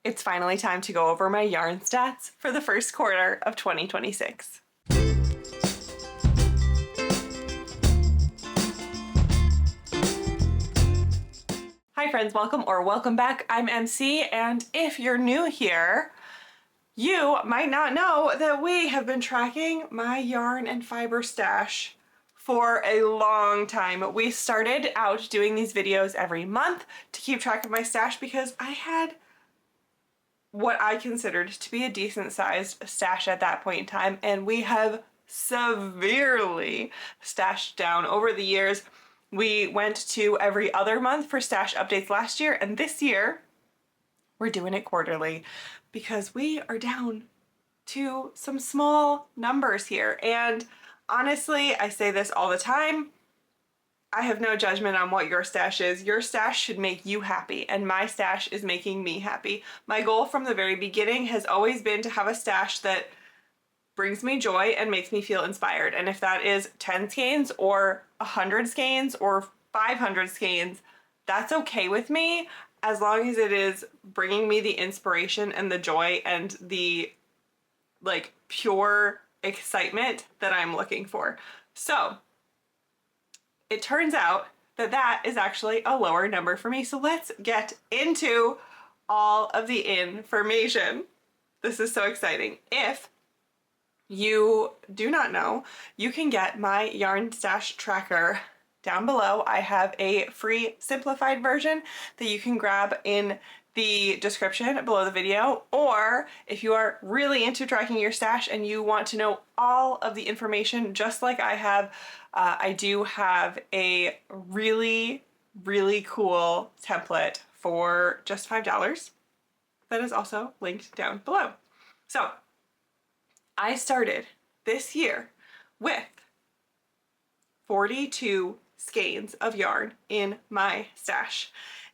It's finally time to go over my yarn stats for the first quarter of 2026. Hi friends, welcome back. I'm MC, and if you're new here, you might not know that we have been tracking my yarn and fiber stash for a long time. We started out doing these videos every month to keep track of my stash because I had what I considered to be a decent sized stash at that point in time, and we have severely stashed down over the years. We went to every other month for stash updates last year, and this year we're doing it quarterly because we are down to some small numbers here. And honestly, I say this all the time, I have no judgment on what your stash is. Your stash should make you happy, and my stash is making me happy. My goal from the very beginning has always been to have a stash that brings me joy and makes me feel inspired. And if that is 10 skeins or 100 skeins or 500 skeins, that's okay with me, as long as it is bringing me the inspiration and the joy and the like pure excitement that I'm looking for. So it turns out that that is actually a lower number for me. So let's get into all of the information. This is so exciting. If you do not know, you can get my yarn stash tracker down below. I have a free simplified version that you can grab in the description below the video, or if you are really into tracking your stash and you want to know all of the information just like I have, I do have a really cool template for just $5 that is also linked down below. So I started this year with 42 skeins of yarn in my stash,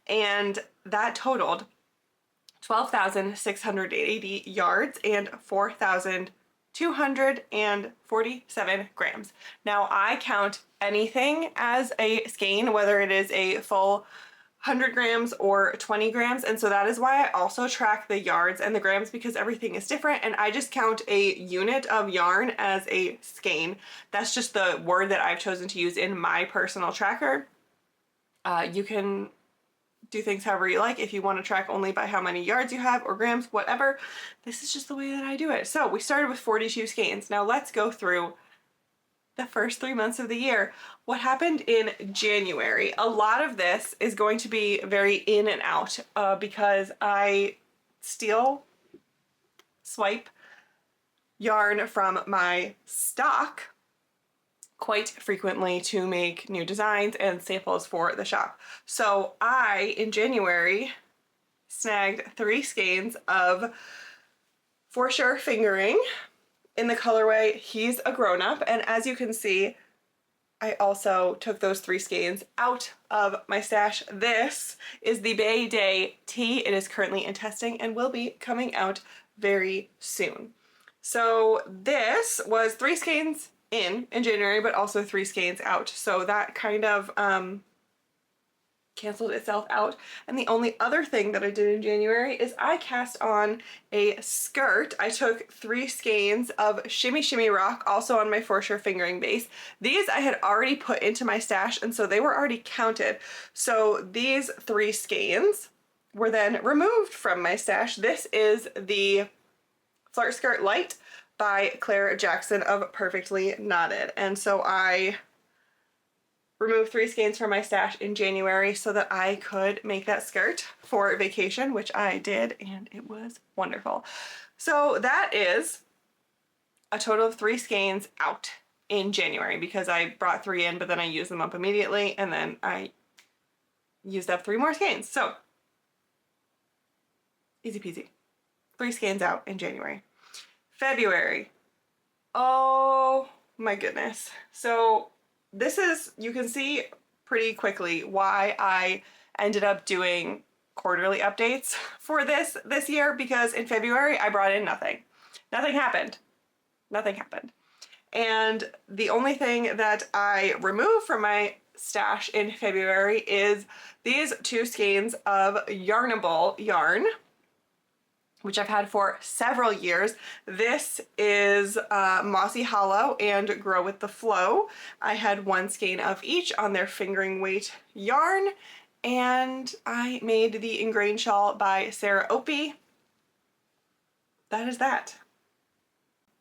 and that totaled 12,680 yards and 4,247 grams. Now I count anything as a skein, whether it is a full 100 grams or 20 grams, and so that is why I also track the yards and the grams, because everything is different, and I just count a unit of yarn as a skein. That's just the word that I've chosen to use in my personal tracker. You can do things however you like. If you want to track only by how many yards you have or grams, whatever. This is just the way that I do it. So we started with 42 skeins. Now let's go through the first 3 months of the year. What happened in January? A lot of this is going to be very in and out because I swipe yarn from my stock quite frequently to make new designs and samples for the shop. So I, in January, snagged 3 skeins of For Sure Fingering in the colorway He's a Grown Up, and as you can see, I also took those 3 skeins out of my stash. This is the Bay Day Tee. It is currently in testing and will be coming out very soon. So this was 3 skeins in January, but also 3 skeins out. So that kind of canceled itself out. And the only other thing that I did in January is I cast on a skirt. I took 3 skeins of Shimmy Shimmy Rock, also on my For Sure Fingering base. These I had already put into my stash, and so they were already counted. So these 3 skeins were then removed from my stash. This is the Flirt Skirt Light by Claire Jackson of Perfectly Knotted. And so I removed 3 skeins from my stash in January so that I could make that skirt for vacation, which I did, and it was wonderful. So that is a total of 3 skeins out in January, because I brought 3 in, but then I used them up immediately, and then I used up 3 more skeins. So easy peasy. 3 skeins out in January. February. Oh my goodness. So this is, you can see pretty quickly why I ended up doing quarterly updates for this year, because in February I brought in nothing. Nothing happened. Nothing happened. And the only thing that I removed from my stash in February is these 2 skeins of Yarnable yarn. which I've had for several years. This is Mossy Hollow and Grow with the Flow. I had 1 skein of each on their fingering weight yarn, and I made the Ingrained Shawl by Sarah Opie. That is that.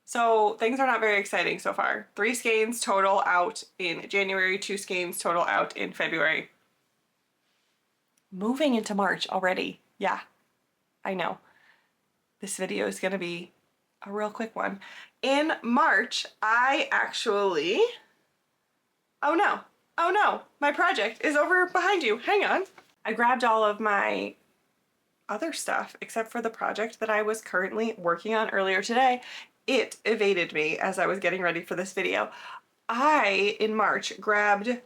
So things are not very exciting so far. 3 skeins total out in January, 2 skeins total out in February. Moving into March already. Yeah, I know. This video is gonna be a real quick one. In March, I actually, oh no, my project is over behind you. Hang on. I grabbed all of my other stuff except for the project that I was currently working on earlier today. It evaded me as I was getting ready for this video. I, in March, grabbed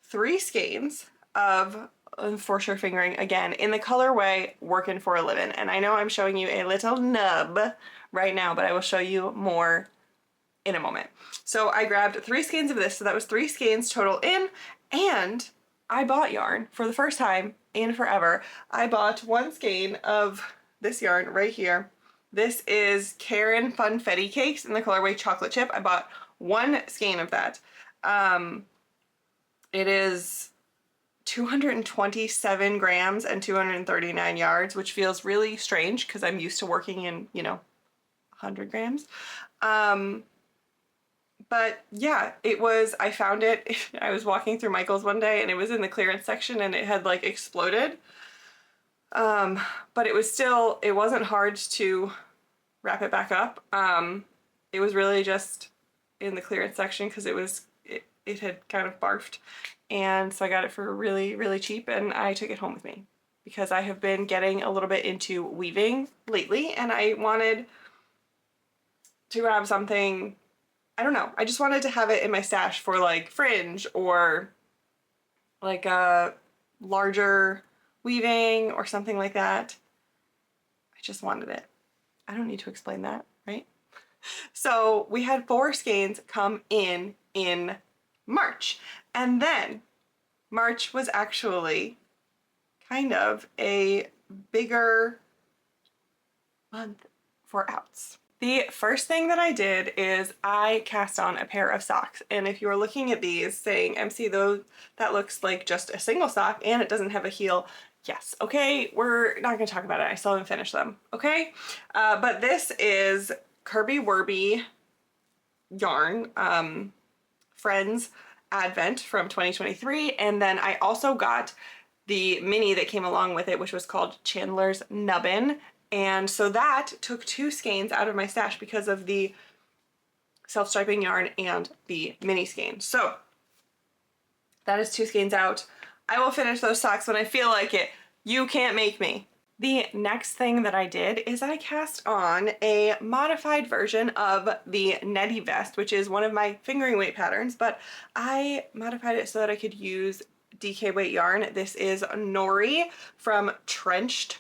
3 skeins of for sure fingering, again, in the colorway Workin' for a Livin'. And I know I'm showing you a little nub right now, but I will show you more in a moment. So I grabbed 3 skeins of this, so that was 3 skeins total in, and I bought yarn for the first time in forever. I bought 1 skein of this yarn right here. This is Karen Funfetti Cakes in the colorway Chocolate Chip. I bought 1 skein of that. It is 227 grams and 239 yards, which feels really strange because I'm used to working in, you know, 100 grams. But yeah, it was, I found it, I was walking through Michael's one day and it was in the clearance section and it had like exploded. But it was still, it wasn't hard to wrap it back up. It was really just in the clearance section because it had kind of barfed. And so I got it for really, really cheap and I took it home with me because I have been getting a little bit into weaving lately and I wanted to grab something, I don't know, I just wanted to have it in my stash for like fringe or like a larger weaving or something like that. I just wanted it. I don't need to explain that, right? So we had 4 skeins come in March, and then March was actually kind of a bigger month for outs. The first thing that I did is I cast on a pair of socks, and if you are looking at these saying, MC, though that looks like just a single sock and it doesn't have a heel, yes, okay, we're not gonna talk about it, I still haven't finished them, okay? But this is Kirby Werby yarn, Friends Advent from 2023, and then I also got the mini that came along with it, which was called Chandler's Nubbin, and so that took 2 skeins out of my stash because of the self-striping yarn and the mini skein. So that is 2 skeins out. I will finish those socks when I feel like it. You can't make me. The next thing that I did is I cast on a modified version of the Netty Vest, which is one of my fingering weight patterns, but I modified it so that I could use DK weight yarn. This is Nori from Trenched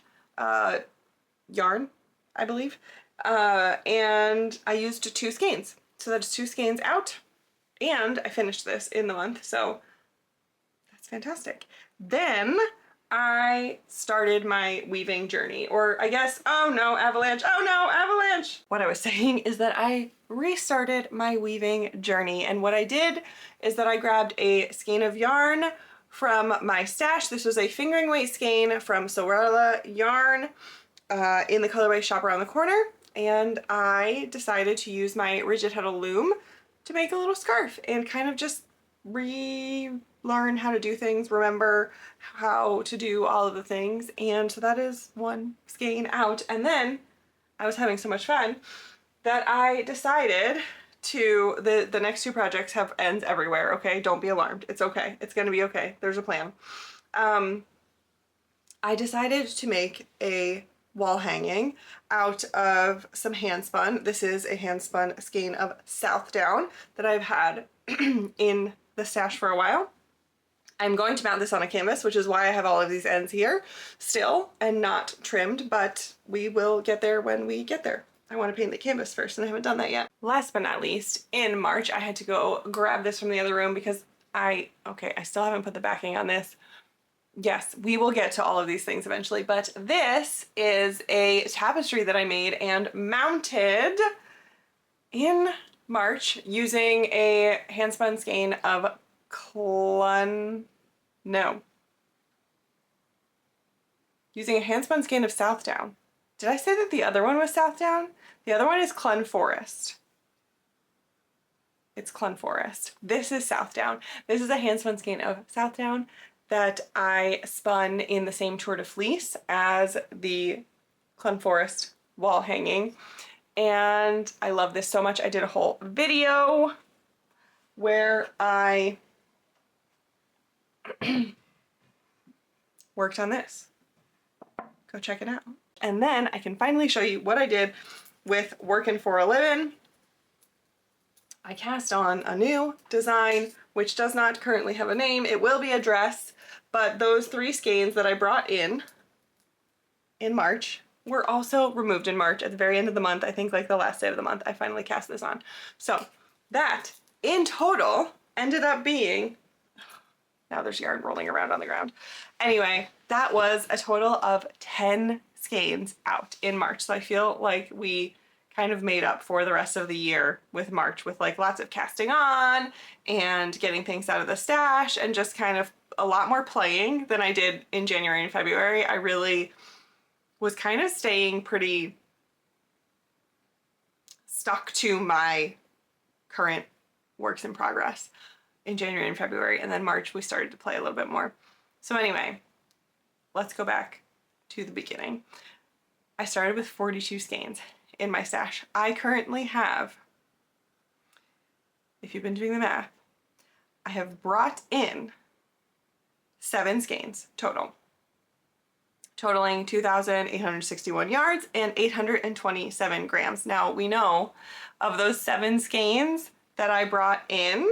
yarn, I believe, and I used 2 skeins. So that's 2 skeins out, and I finished this in the month, so that's fantastic. Then I started my weaving journey, or I guess, oh no, avalanche, oh no, avalanche! What I was saying is that I restarted my weaving journey, and what I did is that I grabbed a skein of yarn from my stash. This was a fingering weight skein from Sorella Yarn in the colorway Shop Around the Corner, and I decided to use my Rigid Heddle loom to make a little scarf and kind of just relearn how to do things, remember how to do all of the things, and so that is 1 skein out. And then I was having so much fun that I decided to, the next 2 projects have ends everywhere, okay? Don't be alarmed. It's okay. It's gonna be okay. There's a plan. I decided to make a wall hanging out of some hand spun. This is a hand spun skein of Southdown that I've had in the stash for a while. I'm going to mount this on a canvas, which is why I have all of these ends here still and not trimmed, but we will get there when we get there. I want to paint the canvas first and I haven't done that yet. Last but not least, in March, I had to go grab this from the other room because I still haven't put the backing on this. yes, we will get to all of these things eventually, but this is a tapestry that I made and mounted in March using a handspun skein of using a handspun skein of Southdown. Did I say that the other one was Southdown? The other one is Clun Forest. It's Clun Forest. This is Southdown. This is a handspun skein of Southdown that I spun in the same tour de fleece as the Clun Forest wall hanging. And I love this so much. I did a whole video where I worked on this. Go check it out. And then I can finally show you what I did with Workin' for a Livin'. I cast on a new design, which does not currently have a name. It will be a dress, but those 3 skeins that I brought in March were also removed in March at the very end of the month. I think like the last day of the month, I finally cast this on. So that in total ended up being, now there's yarn rolling around on the ground. Anyway, that was a total of 10 skeins out in March. So I feel like we kind of made up for the rest of the year with March with like lots of casting on and getting things out of the stash and just kind of a lot more playing than I did in January and February. I really was kind of staying pretty stuck to my current works in progress in January and February, and then March we started to play a little bit more. So anyway, let's go back to the beginning. I started with 42 skeins in my stash. I currently have, if you've been doing the math, I have brought in 7 skeins total, totaling 2,861 yards and 827 grams. Now we know of those 7 skeins that I brought in,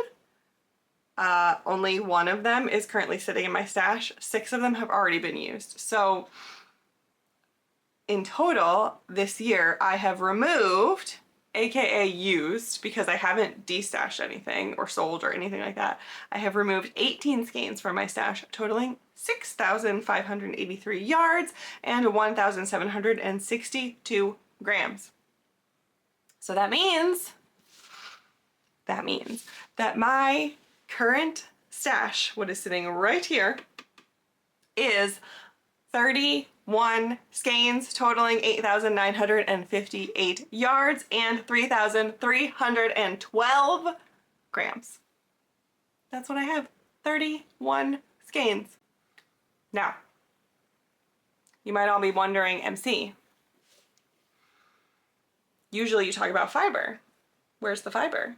only 1 of them is currently sitting in my stash. 6 of them have already been used. So in total this year I have removed, aka used, because I haven't destashed anything or sold or anything like that, I have removed 18 skeins from my stash, totaling 6,583 yards and 1,762 grams. So that means that my current stash, what is sitting right here, is 31 skeins totaling 8,958 yards and 3,312 grams. That's what I have, 31 skeins. Now, you might all be wondering, MC, usually you talk about fiber. Where's the fiber?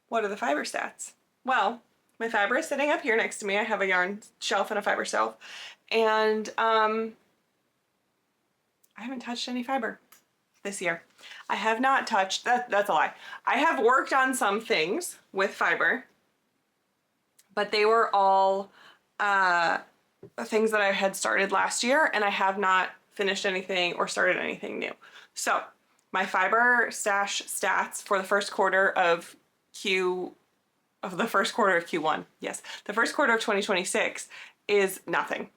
What are the fiber stats? Well, my fiber is sitting up here next to me. I have a yarn shelf and a fiber shelf. And I haven't touched any fiber this year. I have not touched, that's a lie. I have worked on some things with fiber, but they were all things that I had started last year, and I have not finished anything or started anything new. So my fiber stash stats for the first quarter of Q1, yes, the first quarter of 2026 is nothing.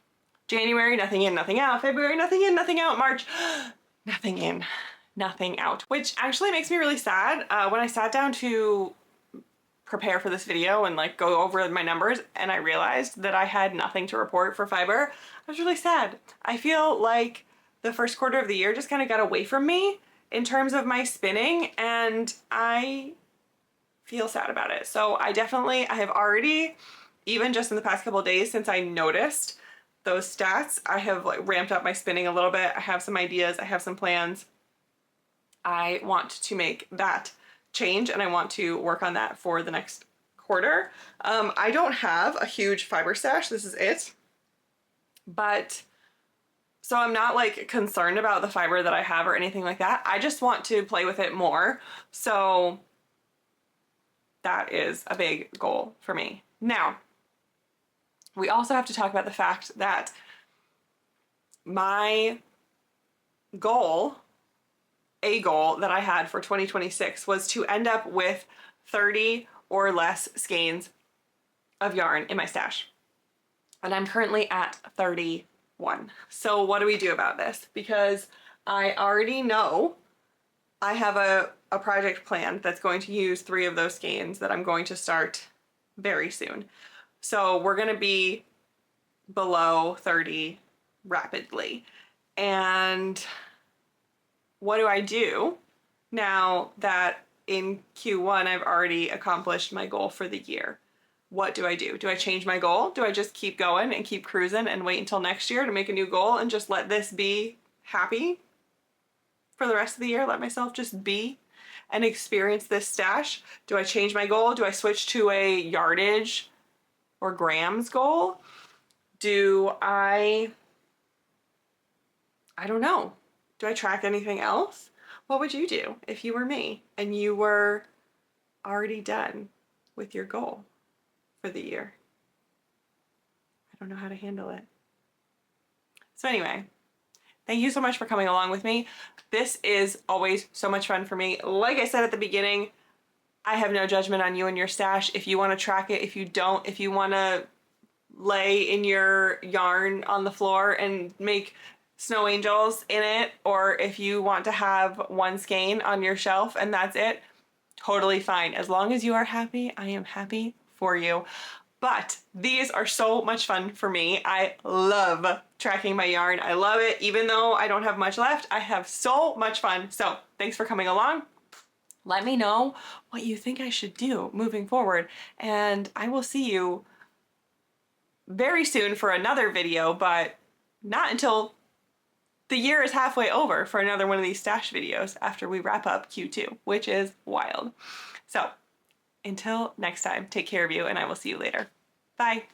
January, nothing in, nothing out. February, nothing in, nothing out. March, nothing in, nothing out. Which actually makes me really sad. When I sat down to prepare for this video and like go over my numbers and I realized that I had nothing to report for fiber, I was really sad. I feel like the first quarter of the year just kind of got away from me in terms of my spinning, and I feel sad about it. So I have already, even just in the past couple of days since I noticed those stats, I have like ramped up my spinning a little bit. I have some ideas, I have some plans. I want to make that change and I want to work on that for the next quarter. I don't have a huge fiber stash, this is it. But so I'm not like concerned about the fiber that I have or anything like that. I just want to play with it more. So that is a big goal for me. Now, we also have to talk about the fact that my goal, a goal that I had for 2026 was to end up with 30 or less skeins of yarn in my stash. and I'm currently at 31. So what do we do about this? Because I already know I have a project planned that's going to use 3 of those skeins that I'm going to start very soon. So we're going to be below 30 rapidly. And what do I do now that in Q1 I've already accomplished my goal for the year? What do I do? Do I change my goal? Do I just keep going and keep cruising and wait until next year to make a new goal and just let this be happy for the rest of the year? Let myself just be and experience this stash? Do I change my goal? Do I switch to a yardage or grams goal? Do I don't know. Do I track anything else? What would you do if you were me and you were already done with your goal for the year? I don't know how to handle it. So anyway, thank you so much for coming along with me. This is always so much fun for me. Like I said at the beginning, I have no judgment on you and your stash. If you want to track it, if you don't, if you want to lay in your yarn on the floor and make snow angels in it, or if you want to have one skein on your shelf and that's it, totally fine. As long as you are happy, I am happy for you. But these are so much fun for me. I love tracking my yarn. I love it. Even though I don't have much left, I have so much fun. So thanks for coming along. Let me know what you think I should do moving forward, and I will see you very soon for another video, but not until the year is halfway over for another one of these stash videos after we wrap up Q2, which is wild. So until next time, take care of you, and I will see you later. Bye.